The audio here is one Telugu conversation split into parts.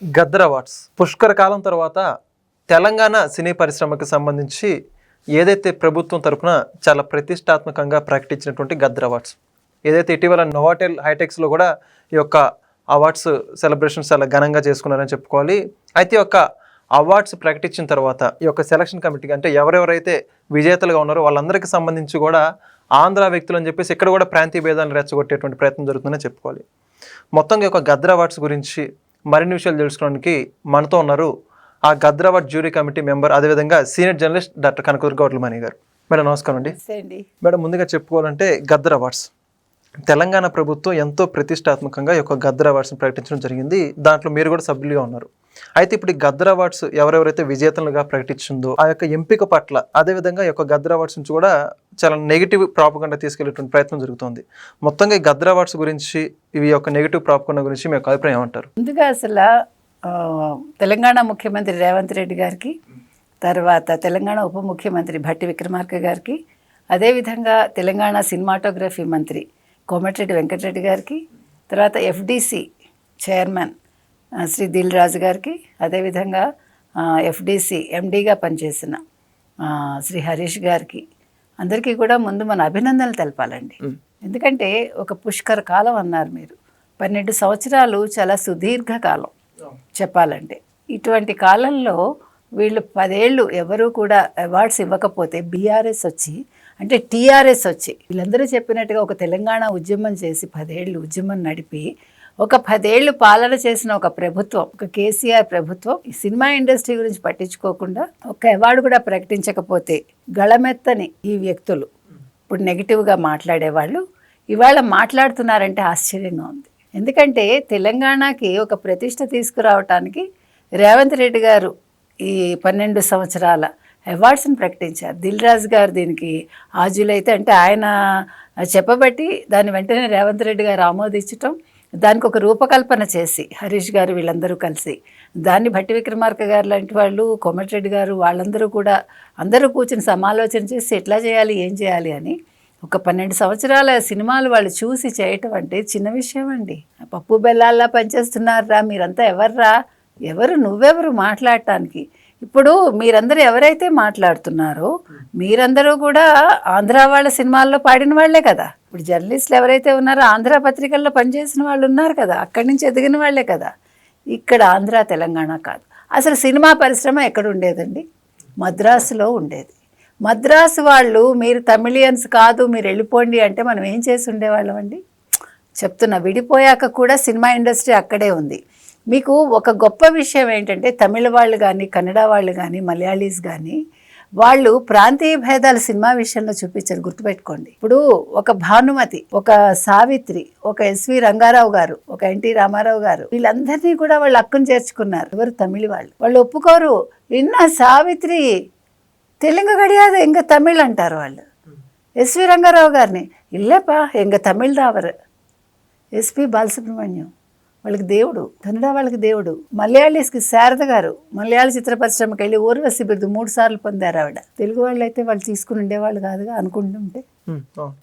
గద్దర్ అవార్డ్స్ పుష్కర కాలం తర్వాత తెలంగాణ సినీ పరిశ్రమకు సంబంధించి ఏదైతే ప్రభుత్వం తరపున చాలా ప్రతిష్టాత్మకంగా ప్రకటించినటువంటి గద్దర్ అవార్డ్స్, ఏదైతే ఇటీవల నోవాటెల్ హైటెక్స్లో కూడా ఈ యొక్క అవార్డ్స్ సెలబ్రేషన్స్ చాలా ఘనంగా చేసుకున్నారని చెప్పుకోవాలి. అయితే ఈ యొక్క అవార్డ్స్ ప్రకటించిన తర్వాత ఈ యొక్క సెలక్షన్ కమిటీకి అంటే ఎవరెవరైతే విజేతలుగా ఉన్నారో వాళ్ళందరికీ సంబంధించి కూడా ఆంధ్ర వ్యక్తులు అని చెప్పేసి ఇక్కడ కూడా ప్రాంతీయ భేదాలను రెచ్చగొట్టేటువంటి ప్రయత్నం జరుగుతుందని చెప్పుకోవాలి. మొత్తంగా ఈ యొక్క గద్దర్ అవార్డ్స్ గురించి మరిన్ని విషయాలు తెలుసుకోవడానికి మనతో ఉన్నారు ఆ Gaddar award jury committee member, అదేవిధంగా senior journalist doctor Kanakadurga Vadlamani garu. Madam నమస్కారం అండి. మేడం, ముందుగా చెప్పుకోవాలంటే గద్దర్ అవార్డ్స్ తెలంగాణ ప్రభుత్వం ఎంతో ప్రతిష్టాత్మకంగా ఈ యొక్క గద్దర్ అవార్డ్స్ని ప్రకటించడం జరిగింది. దాంట్లో మీరు కూడా సభ్యులుగా ఉన్నారు. అయితే ఇప్పుడు ఈ గద్దర్ అవార్డ్స్ ఎవరెవరైతే విజేతలుగా ప్రకటించిందో ఆ యొక్క ఎంపిక పట్ల, అదేవిధంగా ఈ యొక్క గద్దర్ అవార్డ్స్ నుంచి కూడా చాలా నెగిటివ్ ప్రాపగండా తీసుకెళ్లేటువంటి ప్రయత్నం జరుగుతుంది. మొత్తంగా ఈ గద్దర్ అవార్డ్స్ గురించి, ఇవి యొక్క నెగిటివ్ ప్రాపగండా గురించి మీ యొక్క అభిప్రాయం ఏమంటారు? ముందుగా అసలు తెలంగాణ ముఖ్యమంత్రి రేవంత్ రెడ్డి గారికి, తర్వాత తెలంగాణ ఉప ముఖ్యమంత్రి భట్టి విక్రమార్క గారికి, అదేవిధంగా తెలంగాణ సినిమాటోగ్రఫీ మంత్రి కోమటిరెడ్డి వెంకటరెడ్డి గారికి, తర్వాత ఎఫ్డిసి చైర్మన్ శ్రీ దిల్ రాజు గారికి, అదేవిధంగా ఎఫ్డిసి ఎండీగా పనిచేసిన శ్రీ హరీష్ గారికి, అందరికీ కూడా ముందు మన అభినందనలు తెలపాలండి. ఎందుకంటే ఒక పుష్కర కాలం అన్నారు మీరు, 12 సంవత్సరాలు చాలా సుదీర్ఘ కాలం చెప్పాలంటే. ఇటువంటి కాలంలో వీళ్ళు 10 ఏళ్ళు ఎవరు కూడా అవార్డ్స్ ఇవ్వకపోతే బీఆర్ఎస్ వచ్చి అంటే టీఆర్ఎస్ వచ్చి వీళ్ళందరూ చెప్పినట్టుగా ఒక తెలంగాణ ఉద్యమం చేసి 10 ఏళ్ళు ఉద్యమం నడిపి ఒక 10 ఏళ్ళు పాలన చేసిన ఒక ప్రభుత్వం, ఒక కేసీఆర్ ప్రభుత్వం ఈ సినిమా ఇండస్ట్రీ గురించి పట్టించుకోకుండా ఒక అవార్డు కూడా ప్రకటించకపోతే గళమెత్తని ఈ వ్యక్తులు, ఇప్పుడు నెగిటివ్గా మాట్లాడేవాళ్ళు ఇవాళ మాట్లాడుతున్నారంటే ఆశ్చర్యంగా ఉంది. ఎందుకంటే తెలంగాణకి ఒక ప్రతిష్ట తీసుకురావటానికి రేవంత్ రెడ్డి గారు ఈ 12 సంవత్సరాల అవార్డ్స్ని ప్రకటించారు. దిల్ రాజు గారు దీనికి ఆజులైతే అంటే ఆయన చెప్పబట్టి దాన్ని వెంటనే రేవంత్ రెడ్డి గారు ఆమోదించటం, దానికి ఒక రూపకల్పన చేసి హరీష్ గారు వీళ్ళందరూ కలిసి దాన్ని భట్టి విక్రమార్క గారు లాంటి వాళ్ళు, కోమటిరెడ్డి గారు వాళ్ళందరూ కూడా అందరూ కూర్చుని సమాలోచన చేసి ఎట్లా చేయాలి, ఏం చేయాలి అని ఒక 12 సంవత్సరాల సినిమాలు వాళ్ళు చూసి చేయటం అంటే చిన్న విషయం అండి. పప్పు బెల్లాల్లా పనిచేస్తున్నారా మీరంతా, ఎవర్రా, ఎవరు, నువ్వెవరు మాట్లాడటానికి? ఇప్పుడు మీరందరూ ఎవరైతే మాట్లాడుతున్నారో మీరందరూ కూడా ఆంధ్ర వాళ్ళ సినిమాల్లో పాడిన వాళ్లే కదా. ఇప్పుడు జర్నలిస్టులు ఎవరైతే ఉన్నారో ఆంధ్ర పత్రికల్లో పనిచేసిన వాళ్ళు ఉన్నారు కదా, అక్కడి నుంచి ఎదిగిన వాళ్లే కదా. ఇక్కడ ఆంధ్ర తెలంగాణ కాదు. అసలు సినిమా పరిశ్రమ ఎక్కడ ఉండేదండి? మద్రాసులో ఉండేది. మద్రాసు వాళ్ళు మీరు తమిళియన్స్ కాదు, మీరు వెళ్ళిపోండి అంటే మనం ఏం చేసి ఉండేవాళ్ళం అండి? చెప్తున్నా, విడిపోయాక కూడా సినిమా ఇండస్ట్రీ అక్కడే ఉంది. మీకు ఒక గొప్ప విషయం ఏంటంటే తమిళ వాళ్ళు కానీ, కన్నడ వాళ్ళు కానీ, మలయాళీస్ కానీ వాళ్ళు ప్రాంతీయ భేదాలు సినిమా విషయంలో చూపించారు. గుర్తుపెట్టుకోండి. ఇప్పుడు ఒక భానుమతి, ఒక సావిత్రి, ఒక ఎస్వి రంగారావు గారు, ఒక ఎన్టీ రామారావు గారు, వీళ్ళందరినీ కూడా వాళ్ళు హక్కును చేర్చుకున్నారు. ఎవరు? తమిళ వాళ్ళు. వాళ్ళు ఒప్పుకోరు. ఇన్న సావిత్రి தெலுங்கு கிடையாது, எங்க தமிழ் అంటారు వాళ్ళు. ఎస్వి రంగారావు గారిని ఇల్లేపా ఎంగ తమిళ్ దావరు. ఎస్పి బాలసుబ్రహ్మణ్యం వాళ్ళకి దేవుడు, కన్నడ వాళ్ళకి దేవుడు. మలయాళీస్కి శారద గారు మలయాళ చిత్ర పరిశ్రమకి వెళ్ళి ఊర్వశి బిరుదు 3 సార్లు పొందారు ఆవిడ. తెలుగు వాళ్ళు అయితే వాళ్ళు తీసుకుని ఉండేవాళ్ళు కాదుగా అనుకుంటుంటే.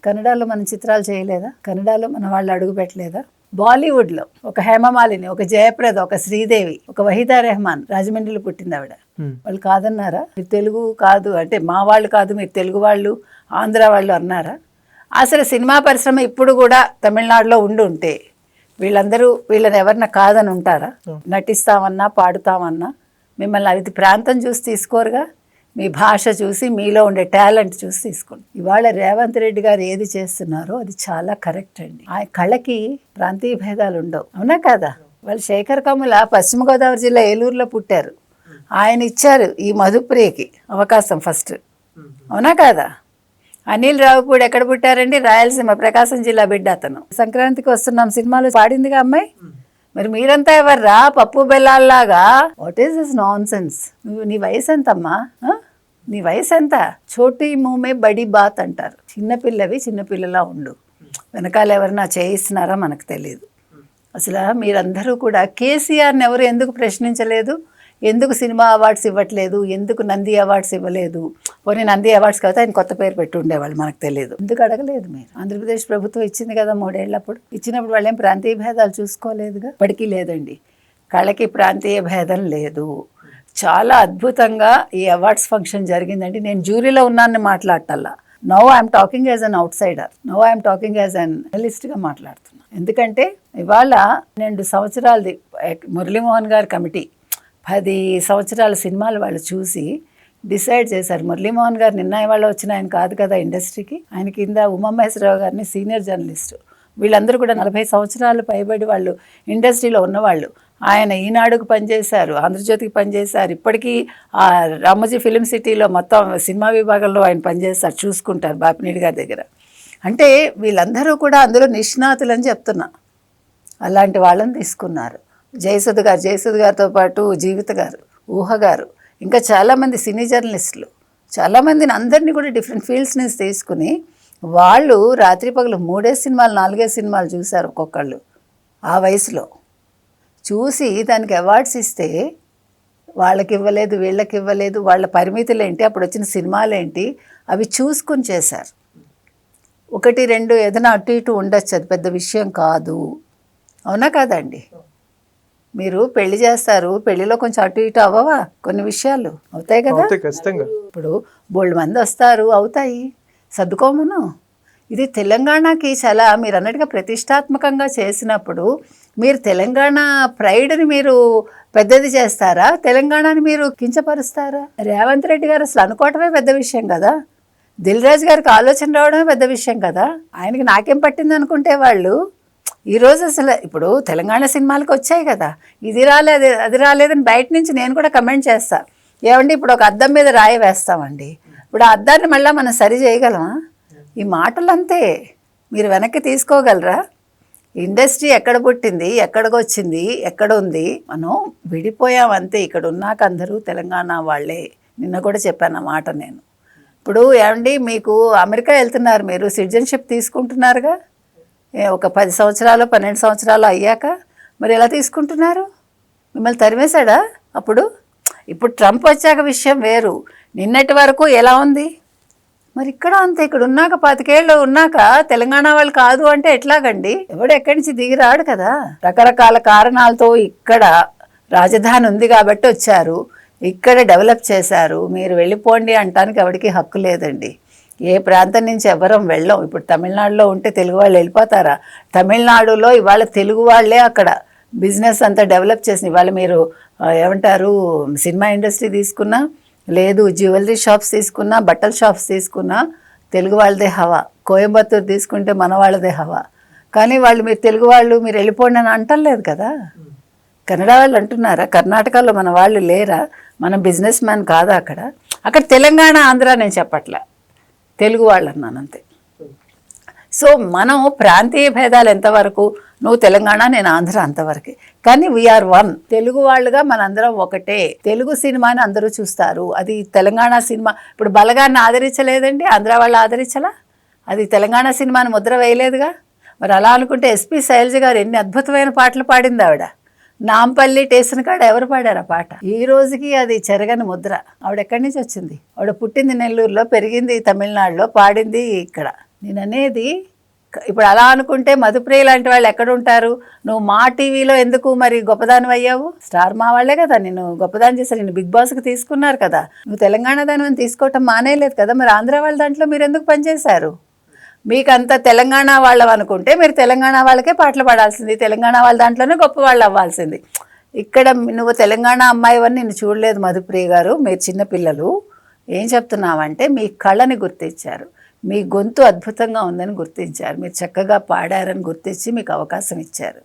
కన్నడలో మనం చిత్రాలు చేయలేదా? కన్నడలో మన వాళ్ళు అడుగు పెట్టలేదా? బాలీవుడ్లో ఒక హేమమాలిని, ఒక జయప్రద, ఒక శ్రీదేవి, ఒక వహీదా రెహమాన్ రాజమండ్రిలో పుట్టింది ఆవిడ. వాళ్ళు కాదన్నారా? మీరు తెలుగు కాదు అంటే మా వాళ్ళు కాదు, మీరు తెలుగు వాళ్ళు, ఆంధ్ర వాళ్ళు అన్నారా? అసలు సినిమా పరిశ్రమ ఇప్పుడు కూడా తమిళనాడులో ఉంటే వీళ్ళందరూ వీళ్ళని ఎవరన్నా కాదని ఉంటారా? నటిస్తామన్నా, పాడుతామన్నా మిమ్మల్ని అది ప్రాంతం చూసి తీసుకోరుగా, మీ భాష చూసి, మీలో ఉండే టాలెంట్ చూసి తీసుకోండి. ఇవాళ రేవంత్ రెడ్డి గారు ఏది చేస్తున్నారో అది చాలా కరెక్ట్ అండి. ఆ కళకి ప్రాంతీయ భేదాలు ఉండవు, అవునా కాదా? వాళ్ళు శేఖర్ కమ్ముల పశ్చిమ గోదావరి జిల్లా ఏలూరులో పుట్టారు. ఆయన ఇచ్చారు ఈ మధుప్రియకి అవకాశం ఫస్ట్, అవునా కాదా? అనిల్ రావుపూడి ఎక్కడ పుట్టారండి? రాయలసీమ ప్రకాశం జిల్లా బిడ్డ అతను. సంక్రాంతికి వస్తున్నాం సినిమాలో పాడిందిగా అమ్మాయి. మరి మీరంతా ఎవర్రా పప్పు బెల్లాల్లాగా? What is this nonsense? నీ వయసు ఎంతమ్మా? నీ వయసు ఎంత? చోటీ మూమే బడి బాత్ అంటారు. చిన్నపిల్లవి చిన్నపిల్లలా ఉండు. వెనకాల ఎవరన్నా చేయిస్తున్నారా మనకు తెలియదు. అసలు మీరందరూ కూడా కేసీఆర్ని ఎవరు ఎందుకు ప్రశ్నించలేదు? ఎందుకు సినిమా అవార్డ్స్ ఇవ్వట్లేదు, ఎందుకు నంది అవార్డ్స్ ఇవ్వలేదు, పోనీ నంది అవార్డ్స్ కాబట్టి ఆయన కొత్త పేరు పెట్టి ఉండేవాళ్ళు, మనకు తెలియదు. ఎందుకు అడగలేదు మీరు? ఆంధ్రప్రదేశ్ ప్రభుత్వం ఇచ్చింది కదా 3 ఏళ్ళప్పుడు. ఇచ్చినప్పుడు వాళ్ళేం ప్రాంతీయ భేదాలు చూసుకోలేదుగా, ఇప్పటికీ లేదండి. కళకి ప్రాంతీయ భేదం లేదు. చాలా అద్భుతంగా ఈ అవార్డ్స్ ఫంక్షన్ జరిగిందండి. నేను జ్యూరీలో ఉన్నానని మాట్లాడటల్లా. Now I'm talking as an outsider, now I'm talking as an అనలిస్ట్గా మాట్లాడుతున్నాను. ఎందుకంటే ఇవాళ 2 సంవత్సరాలది మురళీమోహన్ గారి కమిటీ 10 సంవత్సరాల సినిమాలు వాళ్ళు చూసి డిసైడ్ చేశారు. మురళీమోహన్ గారు నిన్న ఇవాళ వచ్చిన ఆయన కాదు కదా ఇండస్ట్రీకి. ఆయన కింద ఉమామహేశ్వరరావు గారిని సీనియర్ జర్నలిస్టు. వీళ్ళందరూ కూడా 40 సంవత్సరాలు పైబడి వాళ్ళు ఇండస్ట్రీలో ఉన్నవాళ్ళు. ఆయన ఈనాడుకు పనిచేశారు, ఆంధ్రజ్యోతికి పనిచేశారు, ఇప్పటికీ ఆ రామోజీ ఫిలిం సిటీలో మొత్తం సినిమా విభాగంలో ఆయన పనిచేస్తారు, చూసుకుంటారు బాపినీడి గారి దగ్గర. అంటే వీళ్ళందరూ కూడా అందులో నిష్ణాతులని చెప్తున్నా. అలాంటి వాళ్ళని తీసుకున్నారు. జయసుధ గారితో పాటు జీవిత గారు, ఊహ గారు, ఇంకా చాలామంది సినీ జర్నలిస్టులు, చాలామందిని అందరినీ కూడా డిఫరెంట్ ఫీల్డ్స్ నుంచి తీసుకుని వాళ్ళు రాత్రి పగలు 3 సినిమాలు 4 సినిమాలు చూశారు ఒక్కొక్కళ్ళు ఆ వయసులో. చూసి దానికి అవార్డ్స్ ఇస్తే వాళ్ళకి ఇవ్వలేదు, వీళ్ళకి ఇవ్వలేదు, వాళ్ళ పరిమితులు ఏంటి, అప్పుడు వచ్చిన సినిమాలు ఏంటి, అవి చూసుకుని చేశారు. 1, 2 ఏదైనా అటు ఇటు ఉండొచ్చు, అది పెద్ద విషయం కాదు. అవునా కాదండి? మీరు పెళ్లి చేస్తారు, పెళ్లిలో కొంచెం అటు ఇటు అవ్వవా కొన్ని విషయాలు? అవుతాయి కదా. ఇప్పుడు బోల్డ్ మంది వస్తారు, అవుతాయి, సర్దుకోమను. ఇది తెలంగాణకి చాలా మీరు అన్నట్టుగా ప్రతిష్టాత్మకంగా చేసినప్పుడు మీరు తెలంగాణ ప్రైడ్ని మీరు పెద్దది చేస్తారా, తెలంగాణని మీరు కించపరుస్తారా? రేవంత్ రెడ్డి గారు అసలు అనుకోవటమే పెద్ద విషయం కదా. దిల్ రాజు గారికి ఆలోచన రావడమే పెద్ద విషయం కదా. ఆయనకి నాకేం పట్టింది అనుకుంటే వాళ్ళు ఈరోజు అసలు ఇప్పుడు తెలంగాణ సినిమాలకు వచ్చాయి కదా, ఇది రాలేదు అది రాలేదని బయట నుంచి నేను కూడా కమెంట్ చేస్తా. ఏమండి ఇప్పుడు ఒక అద్దం మీద రాయి వేస్తామండి, ఇప్పుడు ఆ అద్దాన్ని మళ్ళీ మనం సరి చేయగలమా? ఈ మాటలు అంతే. మీరు వెనక్కి తీసుకోగలరా? ఇండస్ట్రీ ఎక్కడ పుట్టింది, ఎక్కడికి వచ్చింది, ఎక్కడ ఉంది? మనం విడిపోయాం అంతే. ఇక్కడ ఉన్నాక అందరూ తెలంగాణ వాళ్ళే. నిన్న కూడా చెప్పాను ఆ మాట నేను. ఇప్పుడు ఏమండి మీకు అమెరికా వెళ్తున్నారు, మీరు సిటిజన్షిప్ తీసుకుంటున్నారుగా, ఒక 10 సంవత్సరాలు 12 సంవత్సరాలు అయ్యాక మరి ఎలా తీసుకుంటున్నారు? మిమ్మల్ని తరిమేశాడా అప్పుడు? ఇప్పుడు ట్రంప్ వచ్చాక విషయం వేరు. నిన్నటి వరకు ఎలా ఉంది? మరి ఇక్కడ అంతే. ఇక్కడ ఉన్నాక 25 ఏళ్ళు ఉన్నాక తెలంగాణ వాళ్ళు కాదు అంటే ఎట్లాగండి? ఎవడు ఎక్కడి నుంచి దిగి రాడు కదా. రకరకాల కారణాలతో ఇక్కడ రాజధాని ఉంది కాబట్టి వచ్చారు, ఇక్కడ డెవలప్ చేశారు. మీరు వెళ్ళిపోండి అంటానికి ఎవరికి హక్కు లేదండి. ఏ ప్రాంతం నుంచి ఎవరం వెళ్ళం. ఇప్పుడు తమిళనాడులో ఉంటే తెలుగు వాళ్ళు వెళ్ళిపోతారా? తమిళనాడులో ఇవాళ తెలుగు వాళ్ళే అక్కడ బిజినెస్ అంతా డెవలప్ చేసిన. ఇవాళ మీరు ఏమంటారు, సినిమా ఇండస్ట్రీ తీసుకున్నా, లేదు జ్యువెలరీ షాప్స్ తీసుకున్నా, బట్టల షాప్స్ తీసుకున్నా తెలుగు వాళ్ళదే హవా. కోయంబత్తూరు తీసుకుంటే మన వాళ్ళదే హవా. కానీ వాళ్ళు మీరు తెలుగు వాళ్ళు మీరు వెళ్ళిపోండి అని అంటలేదు కదా. కన్నడ వాళ్ళు అంటున్నారా? కర్ణాటకలో మన వాళ్ళు లేరా? మన బిజినెస్ మ్యాన్ కాదా అక్కడ? అక్కడ తెలంగాణ ఆంధ్ర నేను చెప్పట్లే, తెలుగు వాళ్ళు అన్నాను అంతే. సో మనం ప్రాంతీయ భేదాలు ఎంతవరకు, నువ్వు తెలంగాణ నేను ఆంధ్ర అంతవరకే. కానీ వీఆర్ వన్. తెలుగు వాళ్ళుగా మనందరం ఒకటే. తెలుగు సినిమాని అందరూ చూస్తారు. అది తెలంగాణ సినిమా. ఇప్పుడు బలగాన్ని ఆదరించలేదండి, ఆంధ్ర వాళ్ళు ఆదరించలా? అది తెలంగాణ సినిమాని ముద్ర వేయలేదుగా. మరి అలా అనుకుంటే ఎస్పి శైలజ గారు ఎన్ని అద్భుతమైన పాటలు పాడింది ఆవిడ. నాంపల్లి స్టేషన్ కాడ ఎవరు పాడారు ఆ పాట? ఈ రోజుకి అది చెరగని ముద్ర. ఆవిడ ఎక్కడి నుంచి వచ్చింది? ఆవిడ పుట్టింది నెల్లూరులో, పెరిగింది తమిళనాడులో, పాడింది ఇక్కడ. నేను అనేది ఇప్పుడు అలా అనుకుంటే మధుప్రియ లాంటి వాళ్ళు ఎక్కడ ఉంటారు? నువ్వు మా టీవీలో ఎందుకు మరి గొప్పదాని అయ్యావు? స్టార్ మా వాళ్ళే కదా నేను గొప్పదాని చేశారు. నేను బిగ్ బాస్కి తీసుకున్నారు కదా. నువ్వు తెలంగాణ దాని తీసుకోవటం మానేయలేదు కదా. మరి ఆంధ్ర వాళ్ళ దాంట్లో మీరు ఎందుకు పనిచేశారు? మీకంతా తెలంగాణ వాళ్ళం అనుకుంటే మీరు తెలంగాణ వాళ్ళకే పాటలు పాడాల్సింది, తెలంగాణ వాళ్ళ దాంట్లోనే గొప్ప వాళ్ళు అవ్వాల్సింది. ఇక్కడ నువ్వు తెలంగాణ అమ్మాయివని నేను చూడలేదు మధుప్రియ గారు. మీరు చిన్నపిల్లలు ఏం చెప్తున్నావంటే మీ కళని గుర్తించారు, మీ గొంతు అద్భుతంగా ఉందని గుర్తించారు, మీరు చక్కగా పాడారని గుర్తించి మీకు అవకాశం ఇచ్చారు.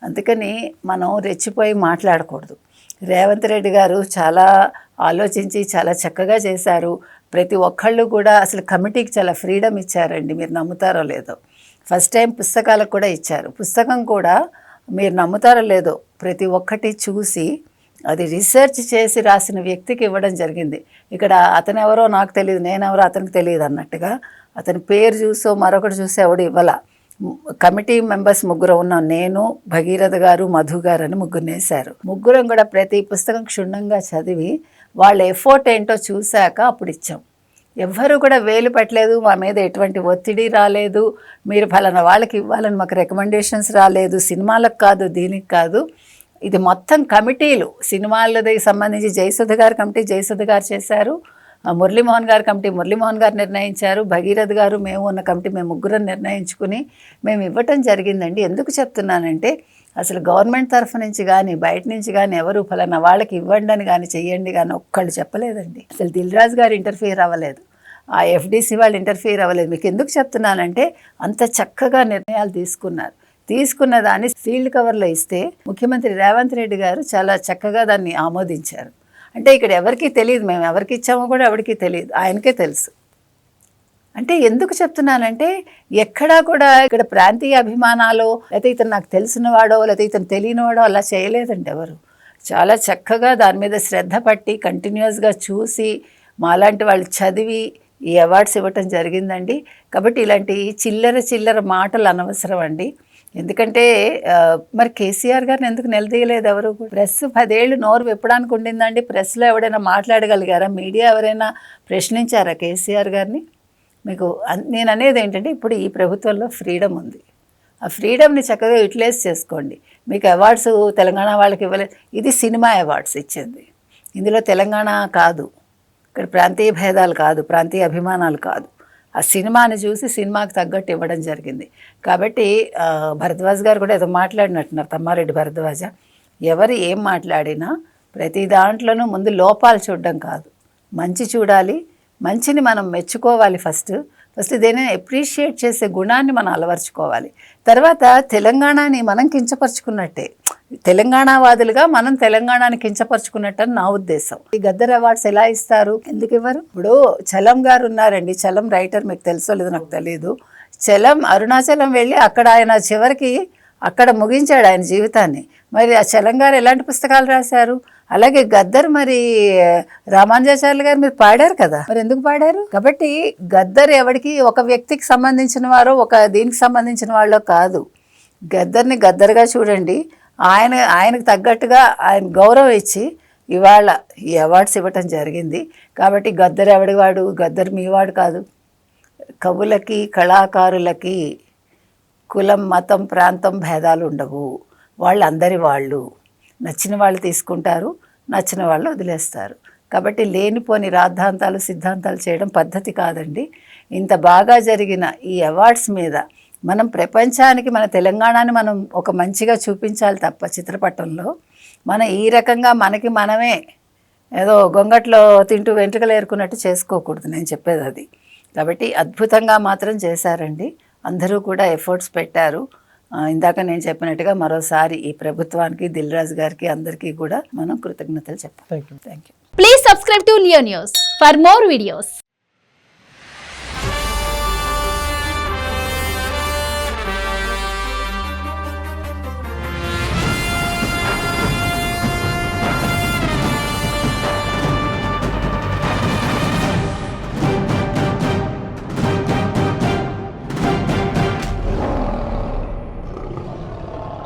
అందుకని మనం రెచ్చిపోయి మాట్లాడకూడదు. రేవంత్ రెడ్డి గారు చాలా ఆలోచించి చాలా చక్కగా చేశారు. ప్రతి ఒక్కళ్ళు కూడా అసలు కమిటీకి చాలా ఫ్రీడమ్ ఇచ్చారండి. మీరు నమ్ముతారో లేదో, ఫస్ట్ టైం పుస్తకాలకు కూడా ఇచ్చారు. పుస్తకం కూడా మీరు నమ్ముతారో లేదో ప్రతి ఒక్కటి చూసి అది రీసెర్చ్ చేసి రాసిన వ్యక్తికి ఇవ్వడం జరిగింది. ఇక్కడ అతను ఎవరో నాకు తెలియదు, నేనెవరో అతనికి తెలియదు అన్నట్టుగా అతని పేరు చూసో మరొకటి చూసి ఎవడు ఇవ్వాల. కమిటీ మెంబర్స్ 3 ఉన్నాం, నేను, భగీరథ గారు, మధు గారు అని 3 వేశారు. 3 కూడా ప్రతి పుస్తకం క్షుణ్ణంగా చదివి వాళ్ళ ఎఫోర్ట్ ఏంటో చూశాక అప్పుడు ఇచ్చాం. ఎవ్వరూ కూడా వేలు పెట్టలేదు, మా మీద ఎటువంటి ఒత్తిడి రాలేదు, మీరు ఫలానా వాళ్ళకి ఇవ్వాలని మాకు రికమెండేషన్స్ రాలేదు, సినిమాలకు కాదు దీనికి కాదు. ఇది మొత్తం కమిటీలు సినిమాలకి సంబంధించి జయసుధ గారి కమిటీ జయసుధ గారు చేశారు, మురళీమోహన్ గారి కమిటీ మురళీమోహన్ గారు నిర్ణయించారు, భగీరథ్ గారు మేము ఉన్న కమిటీ మేము ముగ్గురం నిర్ణయించుకుని మేము ఇవ్వటం జరిగిందండి. ఎందుకు చెప్తున్నానంటే అసలు గవర్నమెంట్ తరఫు నుంచి కానీ బయట నుంచి కానీ ఎవరు ఫలానా వాళ్ళకి ఇవ్వండి అని కానీ చెయ్యండి కానీ ఒక్కళ్ళు చెప్పలేదండి. అసలు దిల్ రాజు గారు ఇంటర్ఫియర్ అవ్వలేదు, ఆ ఎఫ్డీసీ వాళ్ళు ఇంటర్ఫియర్ అవ్వలేదు. మీకు ఎందుకు చెప్తున్నానంటే అంత చక్కగా నిర్ణయాలు తీసుకున్నారు. తీసుకున్న దాన్ని సీల్డ్ కవర్లో ఇస్తే ముఖ్యమంత్రి రేవంత్ రెడ్డి గారు చాలా చక్కగా దాన్ని ఆమోదించారు. అంటే ఇక్కడ ఎవరికీ తెలియదు, మేము ఎవరికి ఇచ్చామో కూడా ఎవరికీ తెలియదు, ఆయనకే తెలుసు. అంటే ఎందుకు చెప్తున్నానంటే ఎక్కడా కూడా ఇక్కడ ప్రాంతీయ అభిమానాలు లేకపోతే ఇతను నాకు తెలిసినవాడో లేకపోతే ఇతను తెలియనివాడో అలా చేయలేదండి ఎవరు. చాలా చక్కగా దాని మీద శ్రద్ధ పట్టి కంటిన్యూస్గా చూసి మాలాంటి వాళ్ళు చదివి ఈ అవార్డ్స్ ఇవ్వటం జరిగిందండి. కాబట్టి ఇలాంటి చిల్లర మాటలు అనవసరం అండి. ఎందుకంటే మరి కేసీఆర్ గారిని ఎందుకు నిలదీయలేదు ఎవరు? ప్రెస్ 10 ఏళ్ళు నోరు విప్పడానికి ఉండిందండి. ప్రెస్లో ఎవడైనా మాట్లాడగలిగారా? మీడియా ఎవరైనా ప్రశ్నించారా కేసీఆర్ గారిని? మీకు నేను అనేది ఏంటంటే ఇప్పుడు ఈ ప్రభుత్వంలో ఫ్రీడమ్ ఉంది, ఆ ఫ్రీడమ్ని చక్కగా యూటిలైజ్ చేసుకోండి. మీకు అవార్డ్స్ తెలంగాణ వాళ్ళకి ఇవ్వలేదు, ఇది సినిమా అవార్డ్స్ ఇచ్చింది, ఇందులో తెలంగాణ కాదు, ఇక్కడ ప్రాంతీయ భేదాలు కాదు, ప్రాంతీయ అభిమానాలు కాదు, ఆ సినిమాని చూసి సినిమాకి తగ్గట్టు ఇవ్వడం జరిగింది. కాబట్టి భరద్వాజ్ గారు కూడా ఏదో మాట్లాడినట్టున్నారు, తమ్మారెడ్డి భరద్వాజ. ఎవరు ఏం మాట్లాడినా ప్రతి దాంట్లోనూ ముందు లోపాలు చూడడం కాదు, మంచి చూడాలి, మంచిని మనం మెచ్చుకోవాలి. ఫస్ట్ దేనిని అప్రిషియేట్ చేసే గుణాన్ని మనం అలవర్చుకోవాలి. తర్వాత తెలంగాణని మనం కించపరుచుకున్నట్టే, తెలంగాణవాదులుగా మనం తెలంగాణని కించపరుచుకున్నట్టు అని నా ఉద్దేశం. ఈ గద్దర్ అవార్డ్స్ ఎలా ఇస్తారు, ఎందుకు ఇవ్వరు? ఇప్పుడు చలం గారు ఉన్నారండి, చలం రైటర్, మీకు తెలుసో లేదో నాకు తెలియదు. చలం అరుణాచలం వెళ్ళి అక్కడ ఆయన చివరికి అక్కడ ముగించాడు ఆయన జీవితాన్ని. మరి ఆ చలం గారు ఎలాంటి పుస్తకాలు రాశారు? అలాగే గద్దర్ మరి రామానుజాచార్యులు గారు మీరు పాడారు కదా, మరి ఎందుకు పాడారు? కాబట్టి గద్దర్ ఎవరికి ఒక వ్యక్తికి సంబంధించిన వారో ఒక దీనికి సంబంధించిన వాళ్ళో కాదు. గద్దర్ని గద్దర్గా చూడండి, ఆయనకు తగ్గట్టుగా ఆయన గౌరవం ఇచ్చి ఇవాళ ఈ అవార్డ్స్ ఇవ్వటం జరిగింది. కాబట్టి గద్దర్ ఎవడివాడు? గద్దర్ మీవాడు కాదు. కవులకి కళాకారులకి కులం మతం ప్రాంతం భేదాలు ఉండవు, వాళ్ళు అందరి వాళ్ళు, నచ్చిన వాళ్ళు తీసుకుంటారు, నచ్చిన వాళ్ళు వదిలేస్తారు. కాబట్టి లేనిపోని రాద్ధాంతాలు సిద్ధాంతాలు చేయడం పద్ధతి కాదండి. ఇంత బాగా జరిగిన ఈ అవార్డ్స్ మీద మనం ప్రపంచానికి మన తెలంగాణని మనం ఒక మంచిగా చూపించాలి తప్ప చిత్రపటంలో మనం ఈ రకంగా మనకి మనమే ఏదో గొంగట్లో తింటూ వెంట్రుకలు ఏరుకున్నట్టు చేసుకోకూడదు, నేను చెప్పేది అది. కాబట్టి అద్భుతంగా మాత్రం చేశారండి, అందరూ కూడా ఎఫర్ట్స్ పెట్టారు. ఇందాక నేను చెప్పినట్టుగా మరోసారి ఈ ప్రభుత్వానికి దిల్ రాజు గారికి అందరికీ కూడా మనం కృతజ్ఞతలు చెప్పాలి. Thank you. Please subscribe to Leo News for more videos.